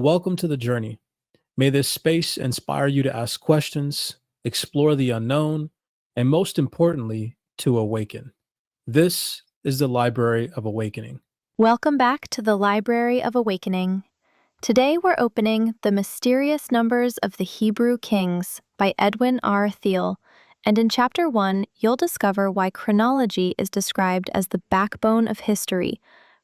Welcome to the journey. May this space inspire you to ask questions, explore the unknown, and most importantly, to awaken. This is the Library of Awakening. Welcome back to the Library of Awakening. Today we're opening The Mysterious Numbers of the Hebrew Kings by Edwin R. Thiele, and in Chapter 1, you'll discover why chronology is described as the backbone of history,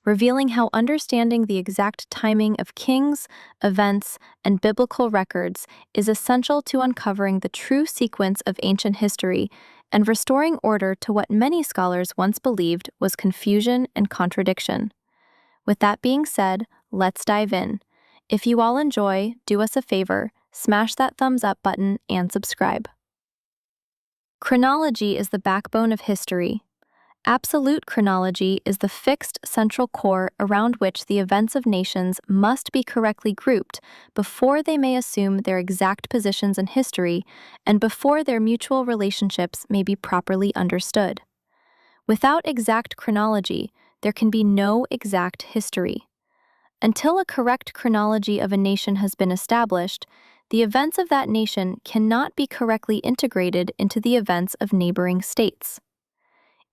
revealing how understanding the exact timing of kings, events, and biblical records is essential to uncovering the true sequence of ancient history and restoring order to what many scholars once believed was confusion and contradiction. With that being said, let's dive in. If you all enjoy, do us a favor, smash that thumbs up button and subscribe. Chronology is the backbone of history. Absolute chronology is the fixed central core around which the events of nations must be correctly grouped before they may assume their exact positions in history and before their mutual relationships may be properly understood. Without exact chronology, there can be no exact history. Until a correct chronology of a nation has been established, the events of that nation cannot be correctly integrated into the events of neighboring states.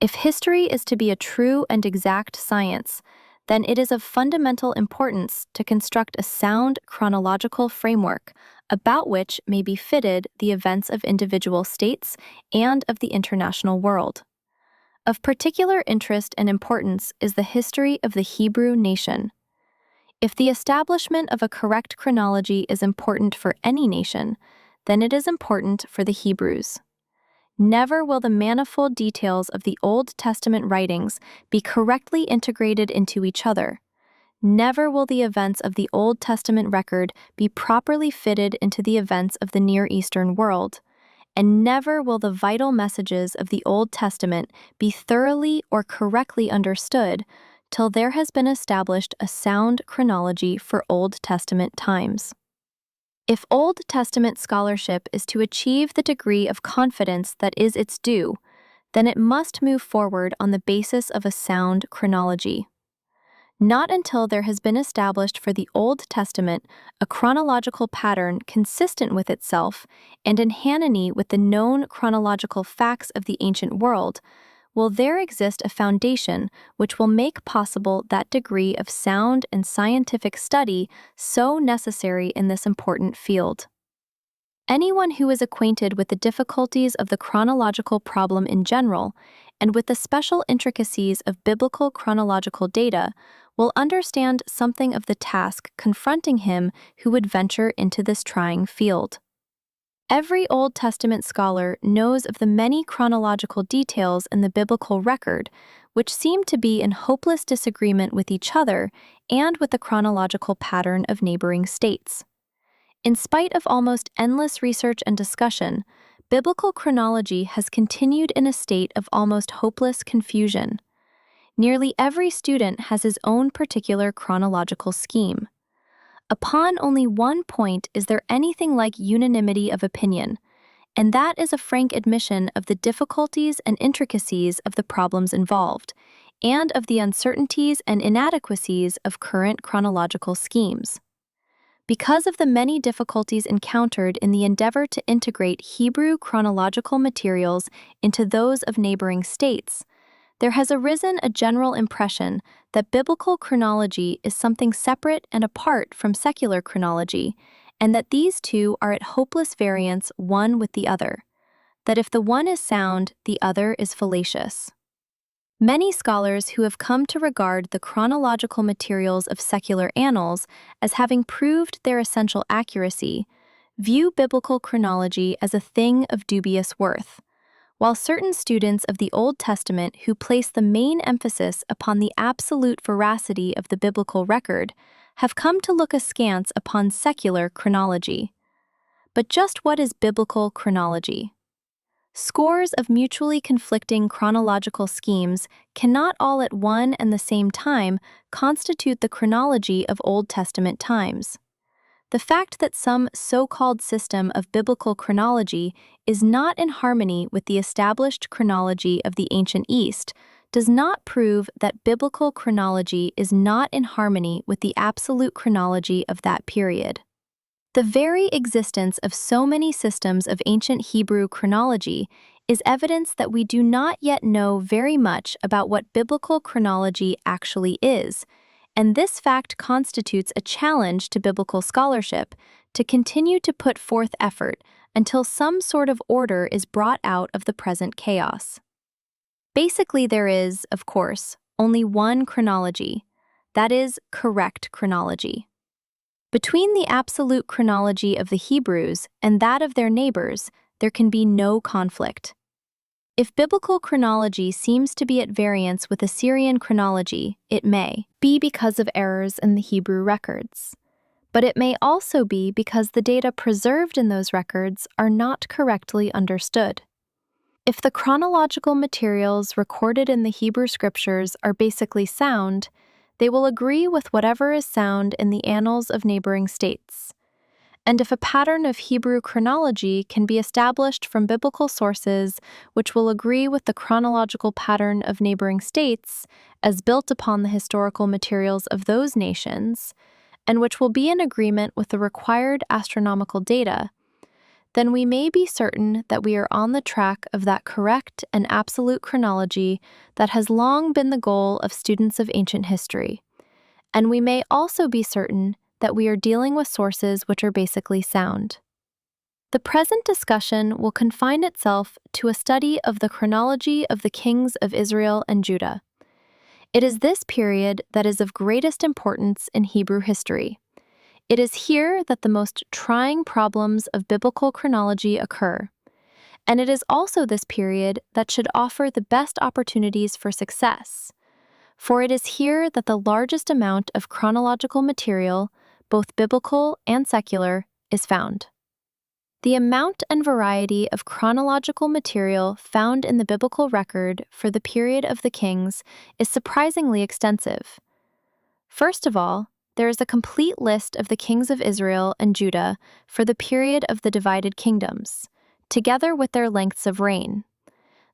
If history is to be a true and exact science, then it is of fundamental importance to construct a sound chronological framework about which may be fitted the events of individual states and of the international world. Of particular interest and importance is the history of the Hebrew nation. If the establishment of a correct chronology is important for any nation, then it is important for the Hebrews. Never will the manifold details of the Old Testament writings be correctly integrated into each other. Never will the events of the Old Testament record be properly fitted into the events of the Near Eastern world. And never will the vital messages of the Old Testament be thoroughly or correctly understood till there has been established a sound chronology for Old Testament times. If Old Testament scholarship is to achieve the degree of confidence that is its due, then it must move forward on the basis of a sound chronology. Not until there has been established for the Old Testament a chronological pattern consistent with itself and in harmony with the known chronological facts of the ancient world, will there exist a foundation which will make possible that degree of sound and scientific study so necessary in this important field. Anyone who is acquainted with the difficulties of the chronological problem in general, and with the special intricacies of biblical chronological data, will understand something of the task confronting him who would venture into this trying field. Every Old Testament scholar knows of the many chronological details in the biblical record, which seem to be in hopeless disagreement with each other and with the chronological pattern of neighboring states. In spite of almost endless research and discussion, biblical chronology has continued in a state of almost hopeless confusion. Nearly every student has his own particular chronological scheme. Upon only one point is there anything like unanimity of opinion, and that is a frank admission of the difficulties and intricacies of the problems involved, and of the uncertainties and inadequacies of current chronological schemes. Because of the many difficulties encountered in the endeavor to integrate Hebrew chronological materials into those of neighboring states, there has arisen a general impression that biblical chronology is something separate and apart from secular chronology, and that these two are at hopeless variance one with the other, that if the one is sound, the other is fallacious. Many scholars who have come to regard the chronological materials of secular annals as having proved their essential accuracy, view biblical chronology as a thing of dubious worth, while certain students of the Old Testament who place the main emphasis upon the absolute veracity of the biblical record have come to look askance upon secular chronology. But just what is biblical chronology? Scores of mutually conflicting chronological schemes cannot all at one and the same time constitute the chronology of Old Testament times. The fact that some so-called system of biblical chronology is not in harmony with the established chronology of the ancient East does not prove that biblical chronology is not in harmony with the absolute chronology of that period. The very existence of so many systems of ancient Hebrew chronology is evidence that we do not yet know very much about what biblical chronology actually is, and this fact constitutes a challenge to biblical scholarship to continue to put forth effort until some sort of order is brought out of the present chaos. Basically, there is, of course, only one chronology, that is, correct chronology. Between the absolute chronology of the Hebrews and that of their neighbors, there can be no conflict. If biblical chronology seems to be at variance with Assyrian chronology, it may be because of errors in the Hebrew records. But it may also be because the data preserved in those records are not correctly understood. If the chronological materials recorded in the Hebrew scriptures are basically sound, they will agree with whatever is sound in the annals of neighboring states. And if a pattern of Hebrew chronology can be established from biblical sources which will agree with the chronological pattern of neighboring states as built upon the historical materials of those nations, and which will be in agreement with the required astronomical data, then we may be certain that we are on the track of that correct and absolute chronology that has long been the goal of students of ancient history. And we may also be certain that we are dealing with sources which are basically sound. The present discussion will confine itself to a study of the chronology of the kings of Israel and Judah. It is this period that is of greatest importance in Hebrew history. It is here that the most trying problems of biblical chronology occur, and it is also this period that should offer the best opportunities for success, for it is here that the largest amount of chronological material, both biblical and secular, is found. The amount and variety of chronological material found in the biblical record for the period of the kings is surprisingly extensive. First of all, there is a complete list of the kings of Israel and Judah for the period of the divided kingdoms, together with their lengths of reign.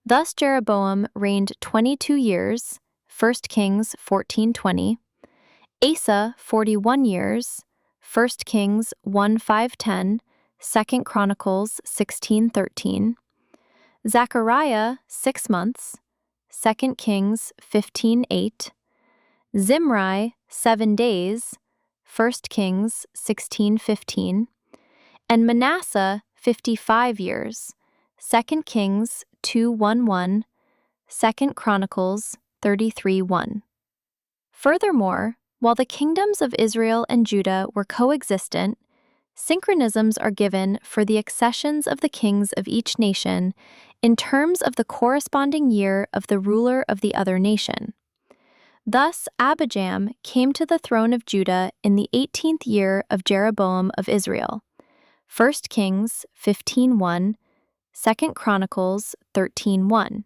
Thus Jeroboam reigned 22 years, 1 Kings 14:20, Asa 41 years, 1 Kings 1:5-10, 2 Chronicles 16:13, Zechariah 6 months, 2 Kings 15:8, Zimri 7 days, 1 Kings 16:15, and Manasseh 55 years, 2 Kings 2:1-1, 2 Chronicles 33:1. Furthermore, while the kingdoms of Israel and Judah were coexistent, synchronisms are given for the accessions of the kings of each nation in terms of the corresponding year of the ruler of the other nation. Thus, Abijam came to the throne of Judah in the 18th year of Jeroboam of Israel, 1 Kings 15:1, 2 Chronicles 13:1.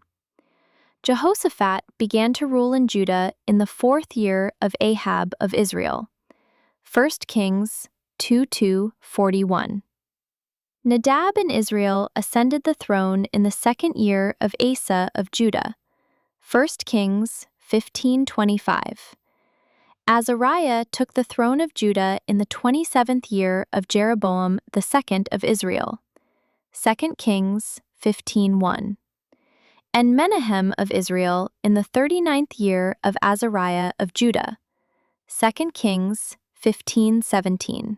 Jehoshaphat began to rule in Judah in the 4th year of Ahab of Israel, 1 Kings 2:41. Nadab in Israel ascended the throne in the 2nd year of Asa of Judah, 1 Kings 15:25. Azariah took the throne of Judah in the 27th year of Jeroboam II of Israel, 2 Kings 15:1. And Menahem of Israel in the 39th year of Azariah of Judah, 2 Kings 15:17.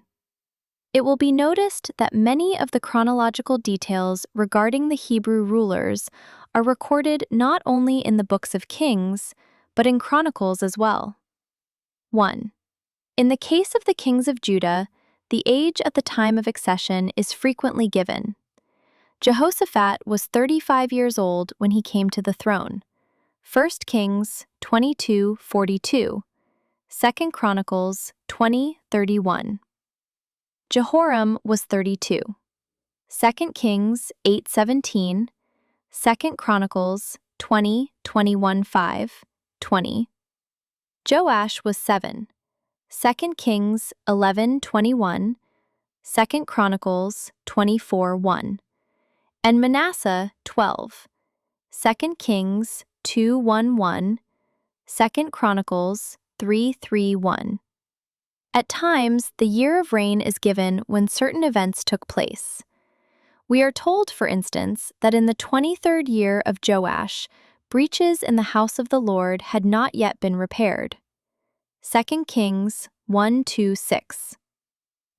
It will be noticed that many of the chronological details regarding the Hebrew rulers are recorded not only in the books of Kings, but in Chronicles as well. 1. In the case of the kings of Judah, the age at the time of accession is frequently given. Jehoshaphat was 35 years old when he came to the throne, 1 Kings 22:42, 2 Chronicles 20:31. Jehoram was 32, 2 Kings 8:17, 2 Chronicles 20:21-5, 20. Joash was 7, 2 Kings 11:21, 2 Chronicles 24:1, and Manasseh 12, 2 Kings 2:11, 2 Chronicles 3:3:1. At times, the year of reign is given when certain events took place. We are told, for instance, that in the 23rd year of Joash, breaches in the house of the Lord had not yet been repaired. 2 Kings 1:2-6.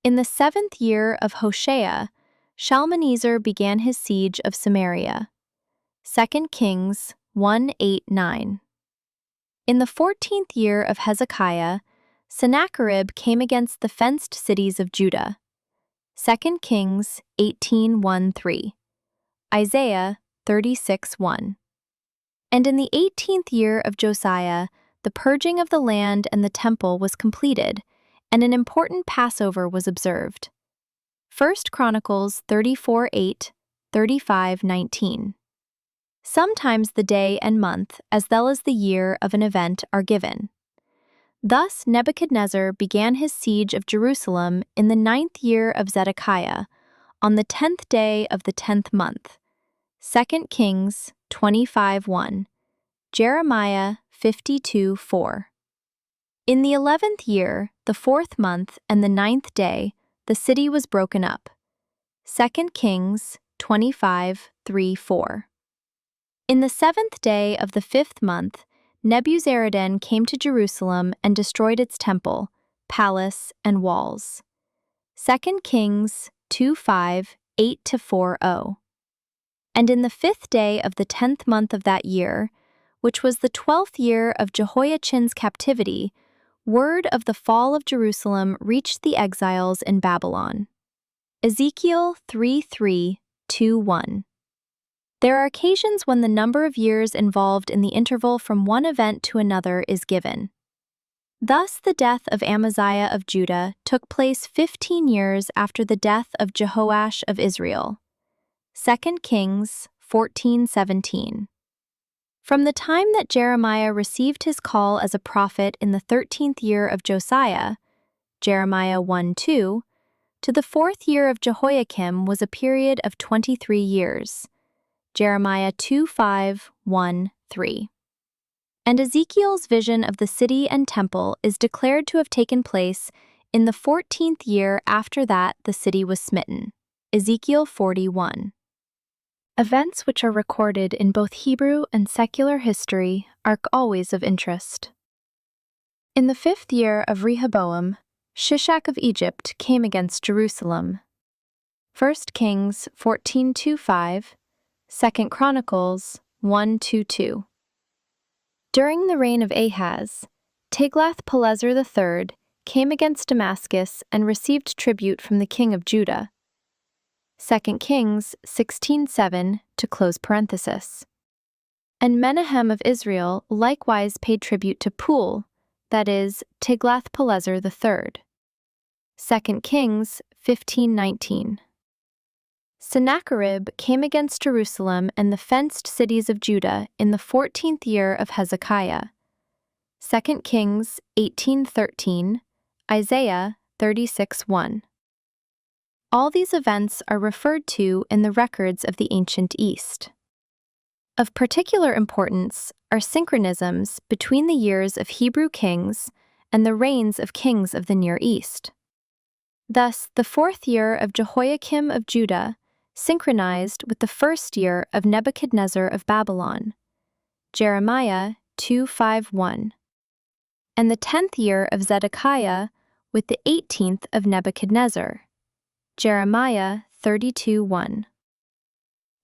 In the 7th year of Hoshea, Shalmaneser began his siege of Samaria. 2 Kings 1:8-9. In the 14th year of Hezekiah, Sennacherib came against the fenced cities of Judah. 2 Kings 18:1-3. Isaiah 36:1. And in the 18th year of Josiah, the purging of the land and the temple was completed, and an important Passover was observed. 1 Chronicles 34:8, 35:19. Sometimes the day and month, as well as the year of an event, are given. Thus Nebuchadnezzar began his siege of Jerusalem in the 9th year of Zedekiah, on the 10th day of the 10th month. 2 Kings 25:1, Jeremiah 52:4. In the 11th year, the 4th month and the 9th day, the city was broken up. 2 Kings 25:3-4. In the 7th day of the 5th month, Nebuzaradan came to Jerusalem and destroyed its temple, palace, and walls. 2 Kings 2:5, 8-40. And in the 5th day of the 10th month of that year, which was the 12th year of Jehoiachin's captivity, word of the fall of Jerusalem reached the exiles in Babylon. Ezekiel 3:3-1. There are occasions when the number of years involved in the interval from one event to another is given. Thus, the death of Amaziah of Judah took place 15 years after the death of Jehoash of Israel. 2 Kings 14:17. From the time that Jeremiah received his call as a prophet in the 13th year of Josiah, Jeremiah 1:2, to the 4th year of Jehoiakim was a period of 23 years. Jeremiah 2:5-1-3. And Ezekiel's vision of the city and temple is declared to have taken place in the 14th year after that the city was smitten. Ezekiel 41. Events which are recorded in both Hebrew and secular history are always of interest. In the 5th year of Rehoboam, Shishak of Egypt came against Jerusalem. 1 Kings 14:2-5, 2 Chronicles 1:2-2. During the reign of Ahaz, Tiglath-Pileser III came against Damascus and received tribute from the king of Judah. 2 Kings 16:7 to close parenthesis. And Menahem of Israel likewise paid tribute to Pul, that is, Tiglath-Pileser III. 2 Kings 15:19. Sennacherib came against Jerusalem and the fenced cities of Judah in the 14th year of Hezekiah. 2 Kings 18:13, Isaiah 36:1. All these events are referred to in the records of the ancient East. Of particular importance are synchronisms between the years of Hebrew kings and the reigns of kings of the Near East. Thus, the 4th year of Jehoiakim of Judah synchronized with the 1st year of Nebuchadnezzar of Babylon, Jeremiah 2:5-1, and the 10th year of Zedekiah with the 18th of Nebuchadnezzar, Jeremiah 32:1.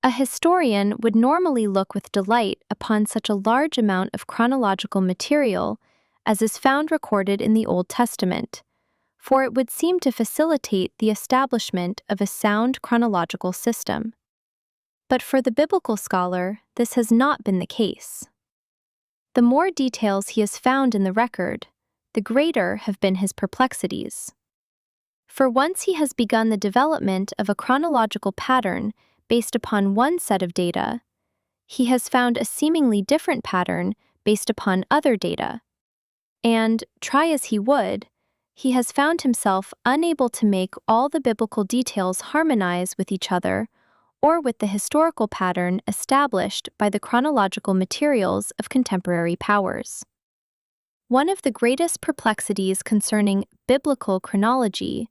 A historian would normally look with delight upon such a large amount of chronological material as is found recorded in the Old Testament, for it would seem to facilitate the establishment of a sound chronological system. But for the biblical scholar, this has not been the case. The more details he has found in the record, the greater have been his perplexities. For once he has begun the development of a chronological pattern based upon one set of data, he has found a seemingly different pattern based upon other data. And, try as he would, he has found himself unable to make all the biblical details harmonize with each other or with the historical pattern established by the chronological materials of contemporary powers. One of the greatest perplexities concerning biblical chronology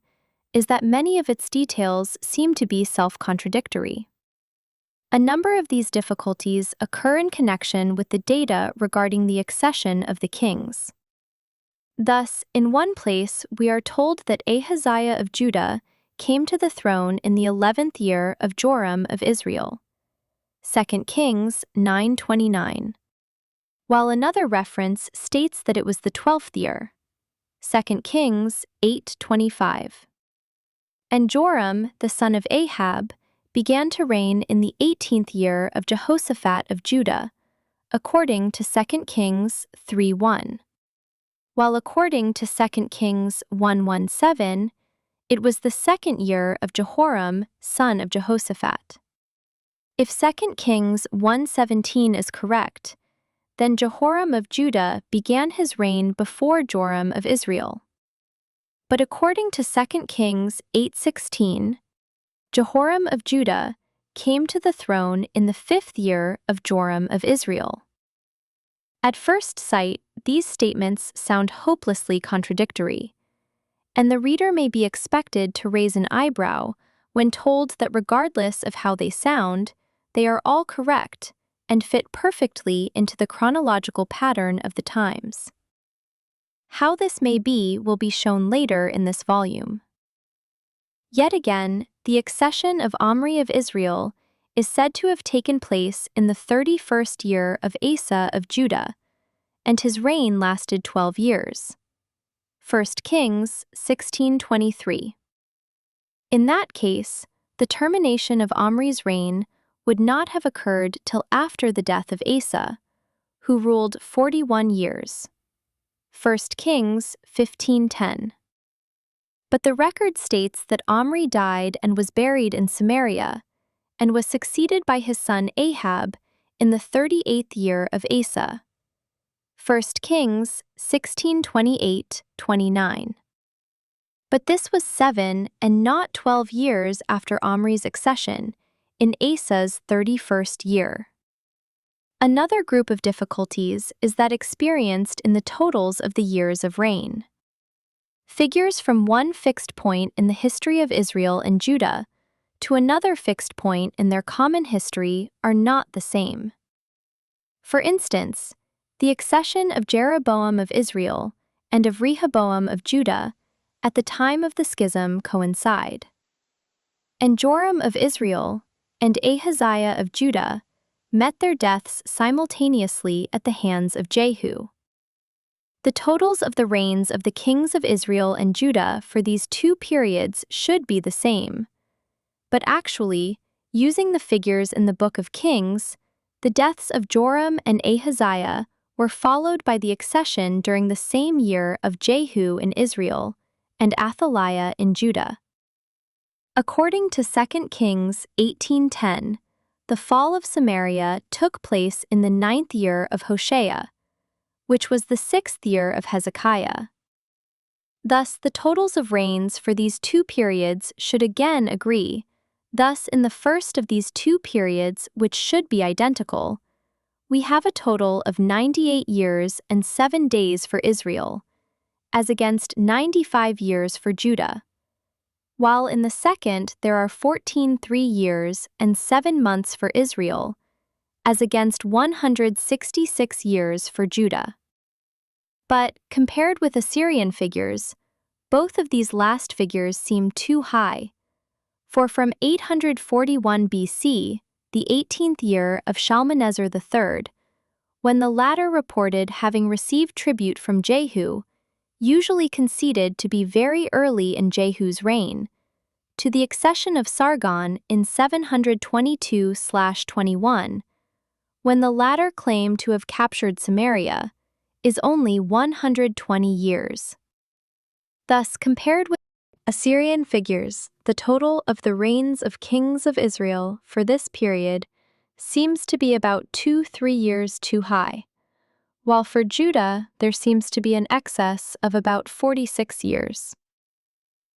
is that many of its details seem to be self-contradictory. A number of these difficulties occur in connection with the data regarding the accession of the kings. Thus, in one place, we are told that Ahaziah of Judah came to the throne in the 11th year of Joram of Israel. 2 Kings 9:29. While another reference states that it was the 12th year. 2 Kings 8:25. And Joram, the son of Ahab, began to reign in the 18th year of Jehoshaphat of Judah, according to 2 Kings 3:1. While according to 2 Kings 1:17, it was the 2nd year of Jehoram, son of Jehoshaphat. If 2 Kings 1:17 is correct, then Jehoram of Judah began his reign before Joram of Israel. But according to 2 Kings 8:16, Jehoram of Judah came to the throne in the 5th year of Joram of Israel. At first sight, these statements sound hopelessly contradictory, and the reader may be expected to raise an eyebrow when told that regardless of how they sound, they are all correct and fit perfectly into the chronological pattern of the times. How this may be will be shown later in this volume. Yet again, the accession of Omri of Israel is said to have taken place in the 31st year of Asa of Judah, and his reign lasted 12 years. 1 Kings 16:23. In that case, the termination of Omri's reign would not have occurred till after the death of Asa, who ruled 41 years. 1 Kings 15:10. But the record states that Omri died and was buried in Samaria, and was succeeded by his son Ahab in the 38th year of Asa. 1 Kings 16:28-29. But this was 7 and not 12 years after Omri's accession, in Asa's 31st year. Another group of difficulties is that experienced in the totals of the years of reign. Figures from one fixed point in the history of Israel and Judah to another fixed point in their common history are not the same. For instance, the accession of Jeroboam of Israel and of Rehoboam of Judah at the time of the schism coincide. And Joram of Israel and Ahaziah of Judah met their deaths simultaneously at the hands of Jehu. The totals of the reigns of the kings of Israel and Judah for these two periods should be the same. But actually, using the figures in the Book of Kings, the deaths of Joram and Ahaziah were followed by the accession during the same year of Jehu in Israel and Athaliah in Judah. According to 2 Kings 18:10, the fall of Samaria took place in the 9th year of Hoshea, which was the 6th year of Hezekiah. Thus, the totals of reigns for these two periods should again agree. Thus, in the first of these two periods, which should be identical, we have a total of 98 years and 7 days for Israel, as against 95 years for Judah. While in the second there are 14 3 years and 7 months for Israel, as against 166 years for Judah. But, compared with Assyrian figures, both of these last figures seem too high. For from 841 BC, the 18th year of Shalmaneser III, when the latter reported having received tribute from Jehu, usually conceded to be very early in Jehu's reign, to the accession of Sargon in 722/21, when the latter claimed to have captured Samaria, is only 120 years. Thus, compared with Assyrian figures, the total of the reigns of kings of Israel for this period seems to be about 2-3 years too high, while for Judah there seems to be an excess of about 46 years.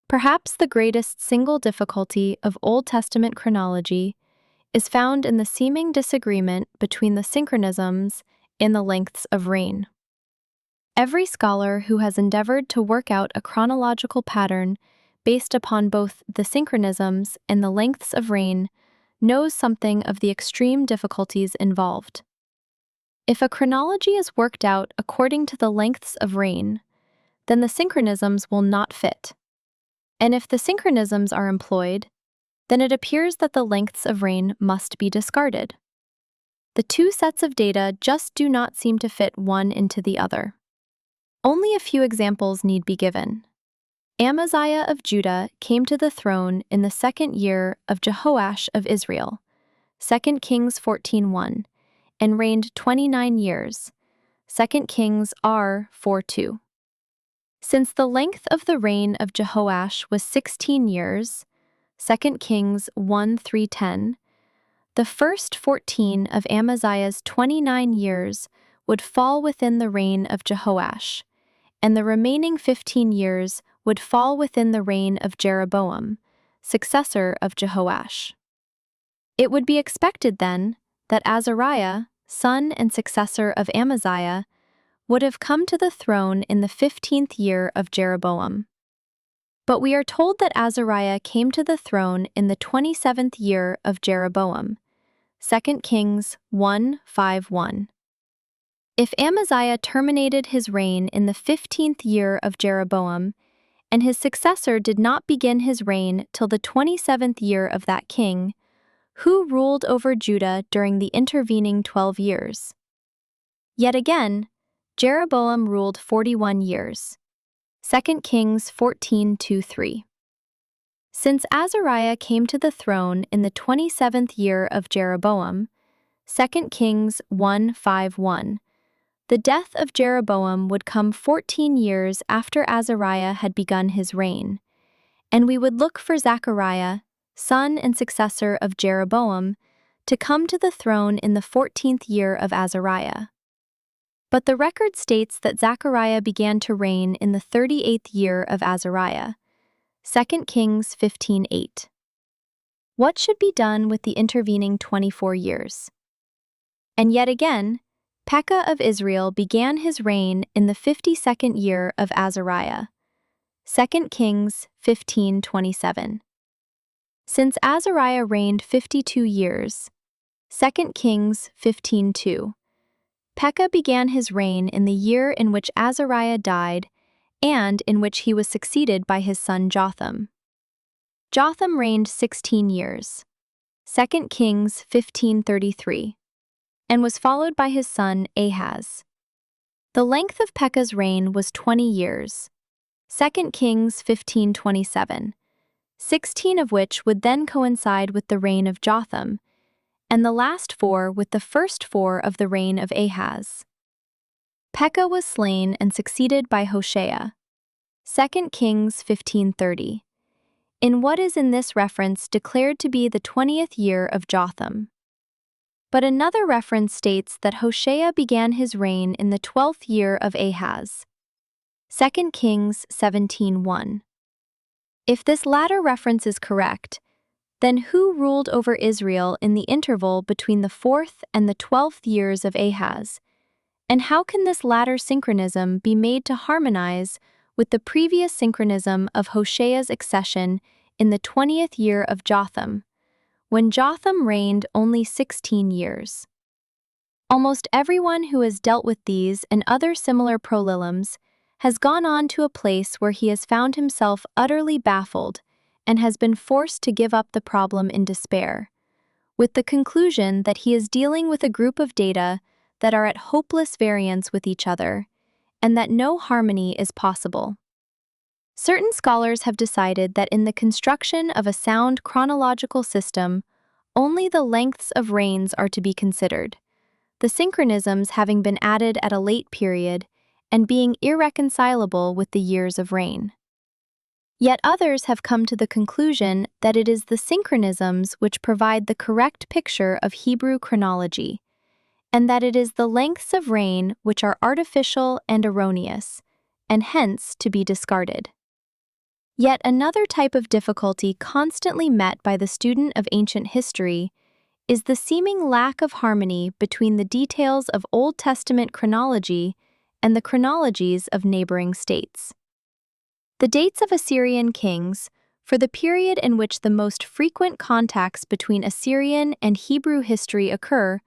Perhaps the greatest single difficulty of Old Testament chronology is found in the seeming disagreement between the synchronisms in the lengths of rain. Every scholar who has endeavored to work out a chronological pattern based upon both the synchronisms and the lengths of rain knows something of the extreme difficulties involved. If a chronology is worked out according to the lengths of rain, then the synchronisms will not fit. And if the synchronisms are employed, then it appears that the lengths of rain must be discarded. The two sets of data just do not seem to fit one into the other. Only a few examples need be given. Amaziah of Judah came to the throne in the 2nd year of Jehoash of Israel, 2 Kings 14:1, and reigned 29 years, 2 Kings R 4:2. Since the length of the reign of Jehoash was 16 years, 2 Kings 1:3-10, the first 14 of Amaziah's 29 years would fall within the reign of Jehoash, and the remaining 15 years would fall within the reign of Jeroboam, successor of Jehoash. It would be expected then that Azariah, son and successor of Amaziah, would have come to the throne in the 15th year of Jeroboam. But we are told that Azariah came to the throne in the 27th year of Jeroboam, 2 Kings 1:5-1. If Amaziah terminated his reign in the 15th year of Jeroboam, and his successor did not begin his reign till the 27th year of that king, who ruled over Judah during the intervening 12 years? Yet again, Jeroboam ruled 41 years. 2 Kings 14:2-3. Since Azariah came to the throne in the 27th year of Jeroboam, 2 Kings 1:5-1, the death of Jeroboam would come 14 years after Azariah had begun his reign, and we would look for Zechariah, son and successor of Jeroboam, to come to the throne in the 14th year of Azariah. But the record states that Zechariah began to reign in the 38th year of Azariah, 2 Kings 15:8. What should be done with the intervening 24 years? And yet again, Pekah of Israel began his reign in the 52nd year of Azariah, 2 Kings 15:27. Since Azariah reigned 52 years, 2 Kings 15:2, Pekah began his reign in the year in which Azariah died and in which he was succeeded by his son Jotham. Jotham reigned 16 years, 2 Kings 15:33, and was followed by his son Ahaz. The length of Pekah's reign was 20 years, 2 Kings 15:27, 16 of which would then coincide with the reign of Jotham, and the last 4 with the first 4 of the reign of Ahaz. Pekah was slain and succeeded by Hoshea, 2 Kings 15:30, in what is in this reference declared to be the 20th year of Jotham. But another reference states that Hoshea began his reign in the 12th year of Ahaz, 2 Kings 17:1. If this latter reference is correct, then who ruled over Israel in the interval between the 4th and the 12th years of Ahaz? And how can this latter synchronism be made to harmonize with the previous synchronism of Hoshea's accession in the 20th year of Jotham, when Jotham reigned only 16 years? Almost everyone who has dealt with these and other similar parallelisms has gone on to a place where he has found himself utterly baffled and has been forced to give up the problem in despair, with the conclusion that he is dealing with a group of data that are at hopeless variance with each other, and that no harmony is possible. Certain scholars have decided that in the construction of a sound chronological system, only the lengths of reigns are to be considered, the synchronisms having been added at a late period and being irreconcilable with the years of reign. Yet others have come to the conclusion that it is the synchronisms which provide the correct picture of Hebrew chronology, and that it is the lengths of reign which are artificial and erroneous, and hence to be discarded. Yet another type of difficulty constantly met by the student of ancient history is the seeming lack of harmony between the details of Old Testament chronology and the chronologies of neighboring states. The dates of Assyrian kings, for the period in which the most frequent contacts between Assyrian and Hebrew history occur,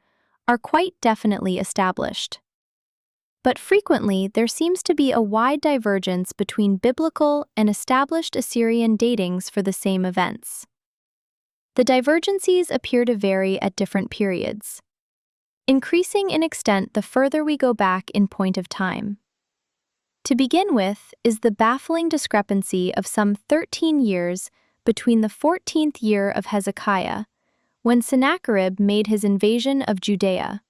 are quite definitely established. But frequently, there seems to be a wide divergence between biblical and established Assyrian datings for the same events. The divergencies appear to vary at different periods, increasing in extent the further we go back in point of time. To begin with is the baffling discrepancy of some 13 years between the 14th year of Hezekiah, when Sennacherib made his invasion of Judea,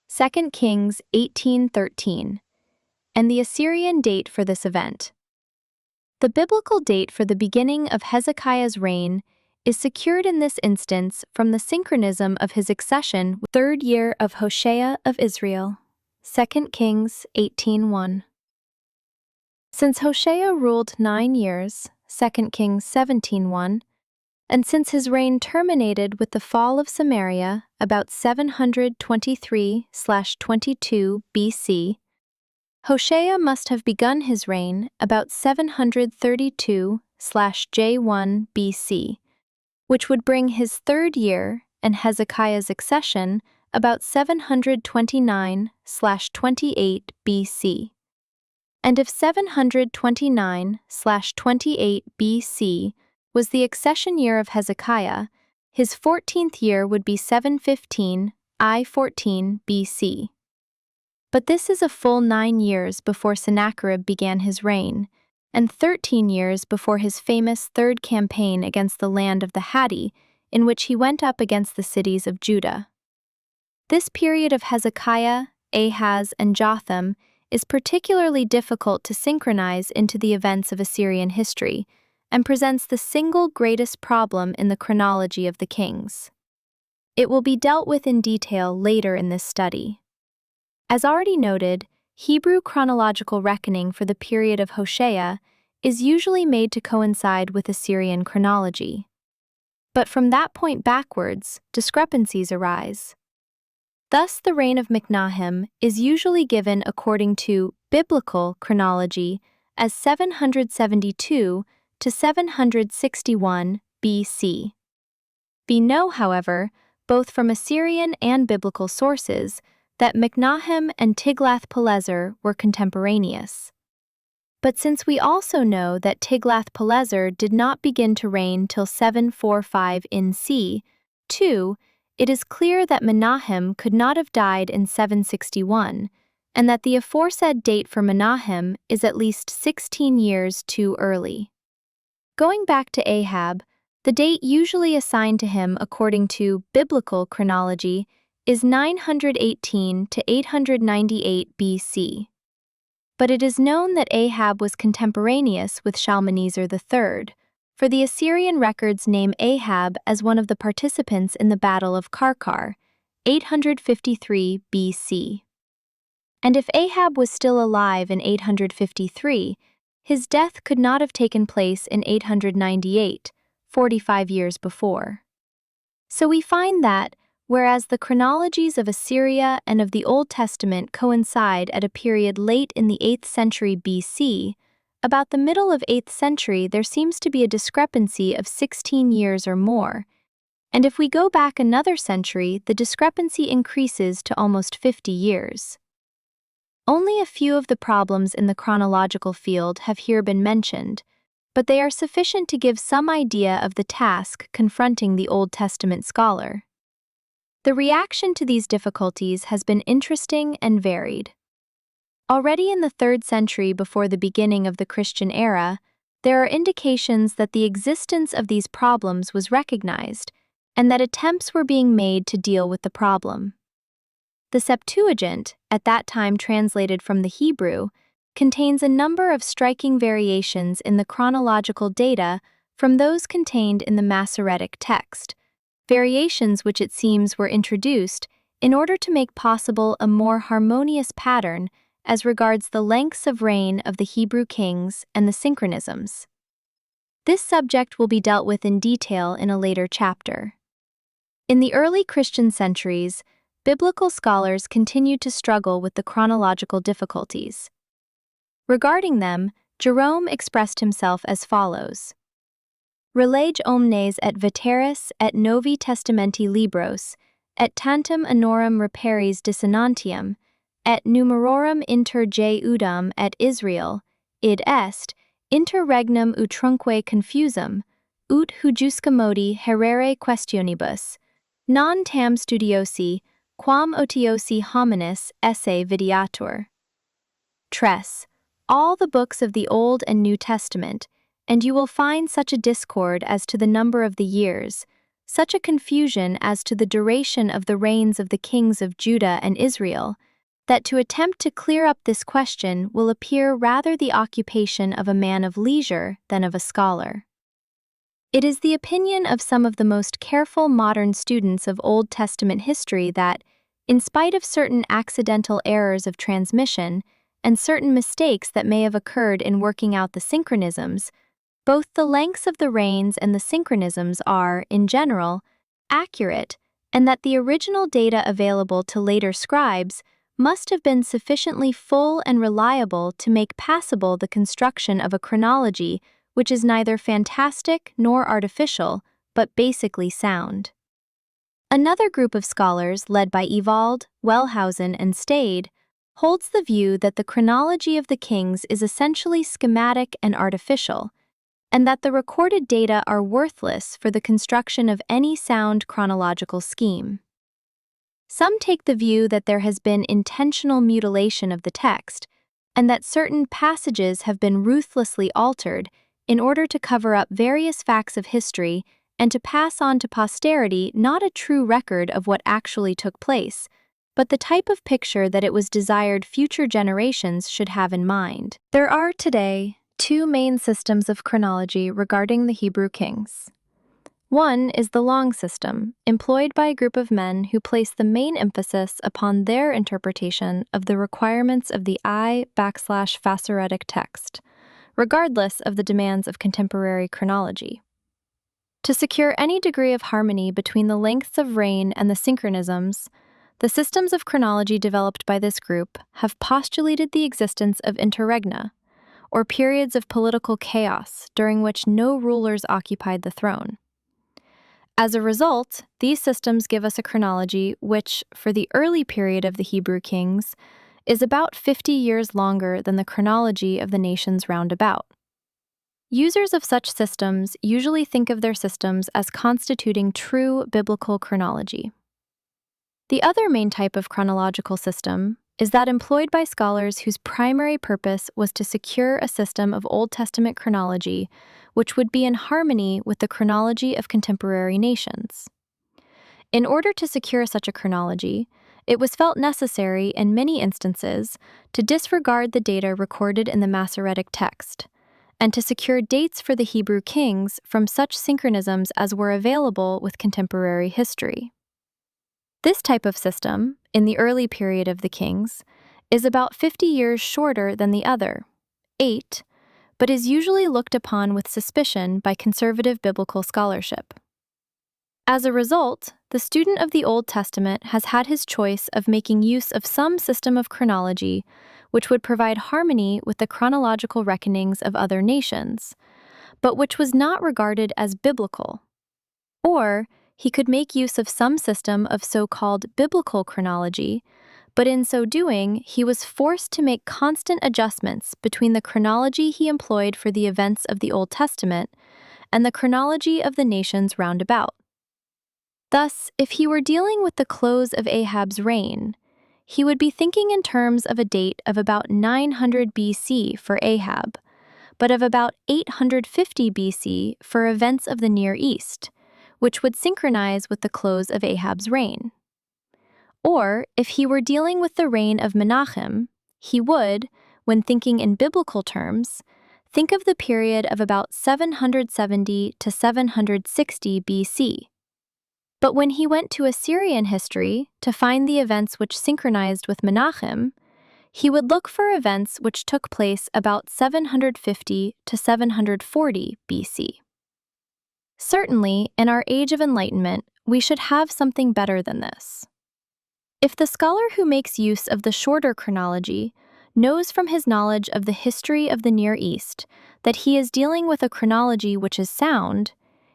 2 Kings 18:13, and the Assyrian date for this event. The biblical date for the beginning of Hezekiah's reign is secured in this instance from the synchronism of his accession, 3rd year of Hoshea of Israel, 2 Kings 18:1. Since Hoshea ruled 9 years, 2 Kings 17:1, and since his reign terminated with the fall of Samaria about 723/22 BC, Hoshea must have begun his reign about 732/J1 BC, which would bring his 3rd year and Hezekiah's accession about 729/28 BC. And if 729/28 BC was the accession year of Hezekiah, his 14th year would be 715/14 BC. But this is a full 9 years before Sennacherib began his reign, and 13 years before his famous 3rd campaign against the land of the Hatti, in which he went up against the cities of Judah. This period of Hezekiah, Ahaz, and Jotham is particularly difficult to synchronize into the events of Assyrian history, and presents the single greatest problem in the chronology of the kings. It will be dealt with in detail later in this study. As already noted, Hebrew chronological reckoning for the period of Hoshea is usually made to coincide with Assyrian chronology. But from that point backwards, discrepancies arise. Thus, the reign of Menahem is usually given according to biblical chronology as 772 to 761 BC. We know, however, both from Assyrian and biblical sources, that Menahem and Tiglath-Pileser were contemporaneous. But since we also know that Tiglath-Pileser did not begin to reign till 745 in c. 2, it is clear that Menahem could not have died in 761, and that the aforesaid date for Menahem is at least 16 years too early. Going back to Ahab, the date usually assigned to him according to biblical chronology is 918 to 898 BC. But it is known that Ahab was contemporaneous with Shalmaneser III, for the Assyrian records name Ahab as one of the participants in the Battle of Karkar, 853 BC. And if Ahab was still alive in 853, his death could not have taken place in 898, 45 years before. So we find that, whereas the chronologies of Assyria and of the Old Testament coincide at a period late in the 8th century BC, about the middle of 8th century there seems to be a discrepancy of 16 years or more, and if we go back another century, the discrepancy increases to almost 50 years. Only a few of the problems in the chronological field have here been mentioned, but they are sufficient to give some idea of the task confronting the Old Testament scholar. The reaction to these difficulties has been interesting and varied. Already in the 3rd century before the beginning of the Christian era, there are indications that the existence of these problems was recognized and that attempts were being made to deal with the problem. The Septuagint, at that time translated from the Hebrew, contains a number of striking variations in the chronological data from those contained in the Masoretic text, variations which it seems were introduced in order to make possible a more harmonious pattern as regards the lengths of reign of the Hebrew kings and the synchronisms. This subject will be dealt with in detail in a later chapter. In the early Christian centuries, biblical scholars continued to struggle with the chronological difficulties. Regarding them, Jerome expressed himself as follows: Relege omnes et veteris et Novi Testamenti libros, et tantum anorum reperis dissonantium, et numerorum inter Judam et Israel, id est, inter regnum utrunque confusum, ut hujusca modi herere questionibus, non tam studiosi, quam otiosi hominis esse videatur. Tres, all the books of the Old and New Testament, and you will find such a discord as to the number of the years, such a confusion as to the duration of the reigns of the kings of Judah and Israel, that to attempt to clear up this question will appear rather the occupation of a man of leisure than of a scholar. It is the opinion of some of the most careful modern students of Old Testament history that, in spite of certain accidental errors of transmission and certain mistakes that may have occurred in working out the synchronisms, both the lengths of the reigns and the synchronisms are, in general, accurate, and that the original data available to later scribes must have been sufficiently full and reliable to make passable the construction of a chronology which is neither fantastic nor artificial, but basically sound. Another group of scholars, led by Ewald, Wellhausen, and Stade, holds the view that the chronology of the kings is essentially schematic and artificial, and that the recorded data are worthless for the construction of any sound chronological scheme. Some take the view that there has been intentional mutilation of the text, and that certain passages have been ruthlessly altered in order to cover up various facts of history and to pass on to posterity not a true record of what actually took place, but the type of picture that it was desired future generations should have in mind. There are today two main systems of chronology regarding the Hebrew kings. One is the long system, employed by a group of men who place the main emphasis upon their interpretation of the requirements of the I/Masoretic text, regardless of the demands of contemporary chronology. To secure any degree of harmony between the lengths of reign and the synchronisms, the systems of chronology developed by this group have postulated the existence of interregna, or periods of political chaos during which no rulers occupied the throne. As a result, these systems give us a chronology which, for the early period of the Hebrew kings, is about 50 years longer than the chronology of the nations round about. Users of such systems usually think of their systems as constituting true biblical chronology. The other main type of chronological system is that employed by scholars whose primary purpose was to secure a system of Old Testament chronology which would be in harmony with the chronology of contemporary nations. In order to secure such a chronology, it was felt necessary in many instances to disregard the data recorded in the Masoretic text, and to secure dates for the Hebrew kings from such synchronisms as were available with contemporary history. This type of system, in the early period of the kings, is about 50 years shorter than the other, 8, but is usually looked upon with suspicion by conservative biblical scholarship. As a result, the student of the Old Testament has had his choice of making use of some system of chronology which would provide harmony with the chronological reckonings of other nations, but which was not regarded as biblical. Or he could make use of some system of so-called biblical chronology, but in so doing, he was forced to make constant adjustments between the chronology he employed for the events of the Old Testament and the chronology of the nations round about. Thus, if he were dealing with the close of Ahab's reign, he would be thinking in terms of a date of about 900 BC for Ahab, but of about 850 BC for events of the Near East, which would synchronize with the close of Ahab's reign. Or, if he were dealing with the reign of Menachem, he would, when thinking in biblical terms, think of the period of about 770 to 760 BC. But when he went to Assyrian history to find the events which synchronized with Menachem, he would look for events which took place about 750 to 740 BC. Certainly, in our age of enlightenment, we should have something better than this. If the scholar who makes use of the shorter chronology knows from his knowledge of the history of the Near East that he is dealing with a chronology which is sound,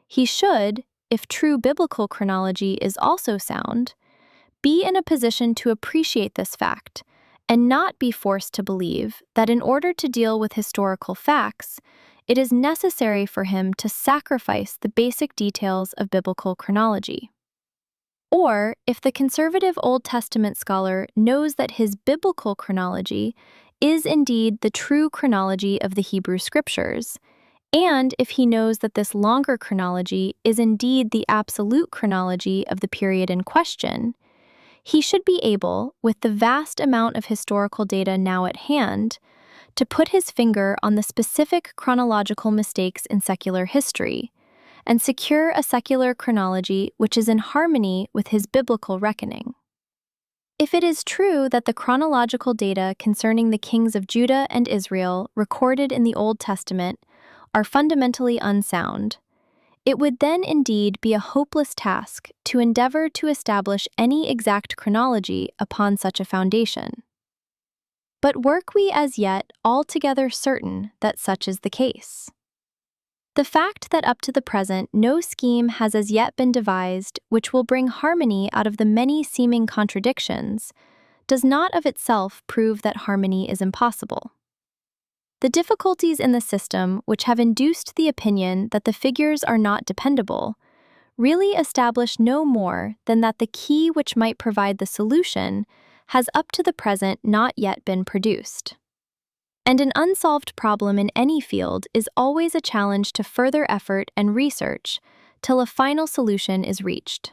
he should, if true biblical chronology is also sound, be in a position to appreciate this fact and not be forced to believe that in order to deal with historical facts, it is necessary for him to sacrifice the basic details of biblical chronology. Or, if the conservative Old Testament scholar knows that his biblical chronology is indeed the true chronology of the Hebrew Scriptures, and if he knows that this longer chronology is indeed the absolute chronology of the period in question, he should be able, with the vast amount of historical data now at hand, to put his finger on the specific chronological mistakes in secular history, and secure a secular chronology which is in harmony with his biblical reckoning. If it is true that the chronological data concerning the kings of Judah and Israel recorded in the Old Testament are fundamentally unsound, it would then indeed be a hopeless task to endeavor to establish any exact chronology upon such a foundation. But work we as yet altogether certain that such is the case? The fact that up to the present no scheme has as yet been devised which will bring harmony out of the many seeming contradictions does not of itself prove that harmony is impossible. The difficulties in the system which have induced the opinion that the figures are not dependable really establish no more than that the key which might provide the solution has up to the present not yet been produced. And an unsolved problem in any field is always a challenge to further effort and research till a final solution is reached.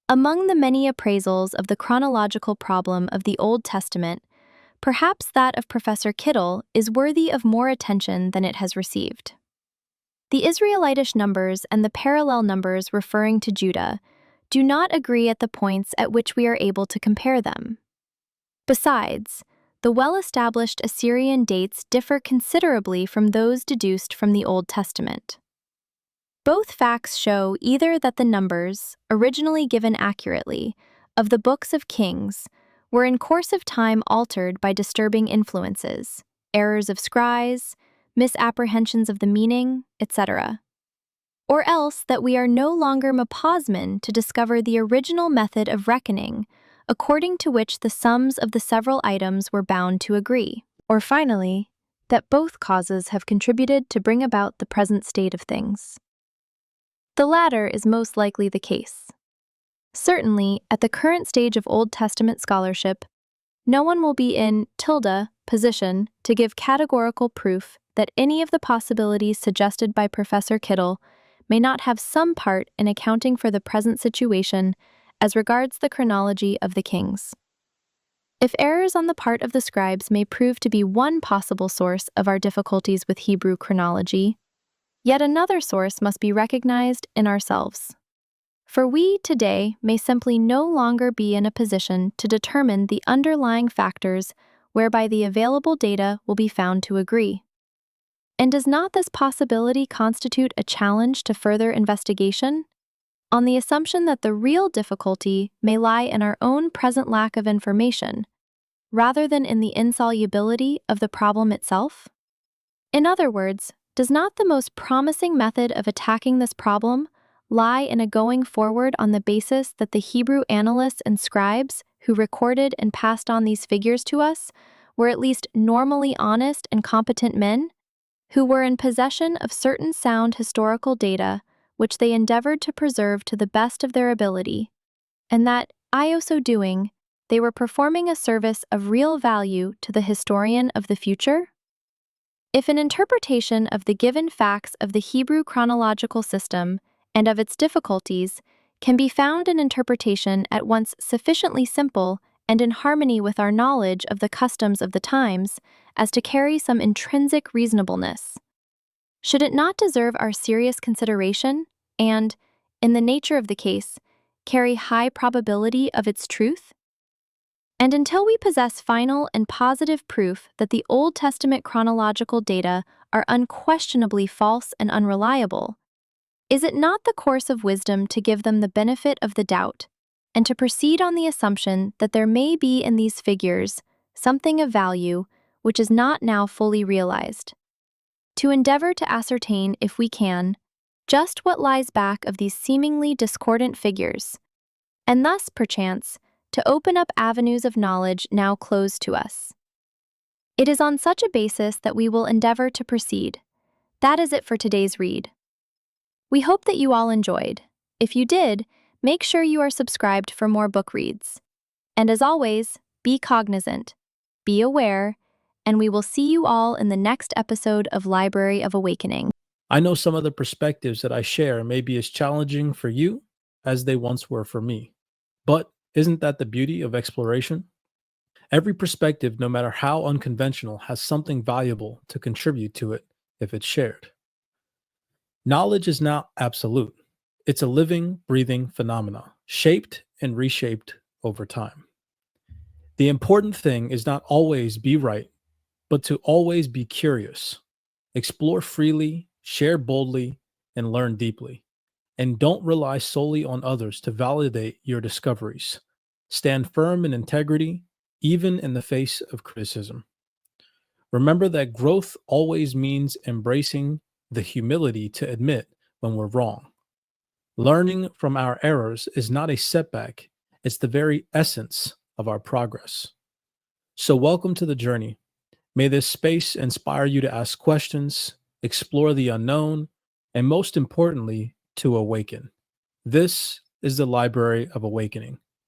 Among the many appraisals of the chronological problem of the Old Testament, perhaps that of Professor Thiele is worthy of more attention than it has received. The Israelitish numbers and the parallel numbers referring to Judah do not agree at the points at which we are able to compare them. Besides, the well-established Assyrian dates differ considerably from those deduced from the Old Testament. Both facts show either that the numbers, originally given accurately, of the books of Kings were in course of time altered by disturbing influences, errors of scribes, misapprehensions of the meaning, etc. Or else that we are no longer mapasmen to discover the original method of reckoning according to which the sums of the several items were bound to agree. Or finally, that both causes have contributed to bring about the present state of things. The latter is most likely the case. Certainly, at the current stage of Old Testament scholarship, no one will be in position to give categorical proof that any of the possibilities suggested by Professor Thiele may not have some part in accounting for the present situation as regards the chronology of the kings. If errors on the part of the scribes may prove to be one possible source of our difficulties with Hebrew chronology, yet another source must be recognized in ourselves. For we, today, may simply no longer be in a position to determine the underlying factors whereby the available data will be found to agree. And does not this possibility constitute a challenge to further investigation? On the assumption that the real difficulty may lie in our own present lack of information, rather than in the insolubility of the problem itself? In other words, does not the most promising method of attacking this problem lie in a going forward on the basis that the Hebrew annalists and scribes who recorded and passed on these figures to us were at least normally honest and competent men, who were in possession of certain sound historical data which they endeavored to preserve to the best of their ability, and that, so doing, they were performing a service of real value to the historian of the future? If an interpretation of the given facts of the Hebrew chronological system and of its difficulties can be found an interpretation at once sufficiently simple and in harmony with our knowledge of the customs of the times as to carry some intrinsic reasonableness, should it not deserve our serious consideration and, in the nature of the case, carry high probability of its truth? And until we possess final and positive proof that the Old Testament chronological data are unquestionably false and unreliable, Is it not the course of wisdom to give them the benefit of the doubt, and to proceed on the assumption that there may be in these figures something of value which is not now fully realized? To endeavor to ascertain, if we can, just what lies back of these seemingly discordant figures, and thus, perchance, to open up avenues of knowledge now closed to us. It is on such a basis that we will endeavor to proceed. That is it for today's read. We hope that you all enjoyed. If you did, make sure you are subscribed for more book reads. And as always, be cognizant, be aware, and we will see you all in the next episode of Library of Awakening. I know some of the perspectives that I share may be as challenging for you as they once were for me. But isn't that the beauty of exploration? Every perspective, no matter how unconventional, has something valuable to contribute to it if it's shared. Knowledge is not absolute. It's a living, breathing phenomena, shaped and reshaped over time. The important thing is not always be right, but to always be curious. Explore freely, share boldly, and learn deeply. And don't rely solely on others to validate your discoveries. Stand firm in integrity, even in the face of criticism. Remember that growth always means embracing the humility to admit when we're wrong. Learning from our errors is not a setback, it's the very essence of our progress. So, welcome to the journey. May this space inspire you to ask questions, explore the unknown, and most importantly, to awaken. This is the Library of Awakening.